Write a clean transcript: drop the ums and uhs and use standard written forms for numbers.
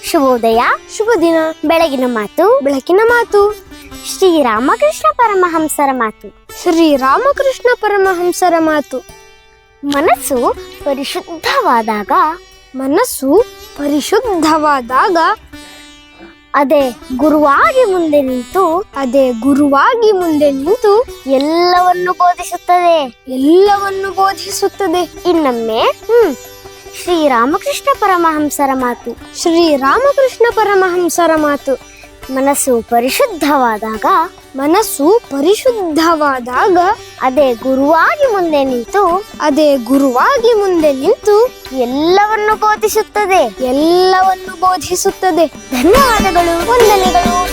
ಶುಭೋದಯ. ಶುಭ ದಿನ. ಬೆಳಗಿನ ಮಾತು. ಬೆಳಕಿನ ಮಾತು. ಶ್ರೀರಾಮಕೃಷ್ಣ ಪರಮಹಂಸರ ಮಾತು. ಶ್ರೀರಾಮಕೃಷ್ಣ ಪರಮಹಂಸರ ಮಾತು. ಮನಸ್ಸು ಪರಿಶುದ್ಧವಾದಾಗ ಮನಸ್ಸು ಪರಿಶುದ್ಧವಾದಾಗ ಅದೇ ಗುರುವಾಗಿ ಮುಂದೆ ನಿಂತು ಅದೇ ಗುರುವಾಗಿ ಮುಂದೆ ನಿಂತು ಎಲ್ಲವನ್ನು ಬೋಧಿಸುತ್ತದೆ. ಎಲ್ಲವನ್ನು ಬೋಧಿಸುತ್ತದೆ. ಇನ್ನೊಮ್ಮೆ ಶ್ರೀರಾಮಕೃಷ್ಣ ಪರಮಹಂಸರ ಮಾತು. ಶ್ರೀರಾಮಕೃಷ್ಣ ಪರಮಹಂಸರ ಮಾತು. ಮನಸ್ಸು ಪರಿಶುದ್ಧವಾದಾಗ ಮನಸ್ಸು ಪರಿಶುದ್ಧವಾದಾಗ ಅದೇ ಗುರುವಾಗಿ ಮುಂದೆ ನಿಂತು ಅದೇ ಗುರುವಾಗಿ ಮುಂದೆ ನಿಂತು ಎಲ್ಲವನ್ನು ಬೋಧಿಸುತ್ತದೆ. ಎಲ್ಲವನ್ನು ಬೋಧಿಸುತ್ತದೆ. ಧನ್ಯವಾದಗಳು. ವಂದನೆಗಳು.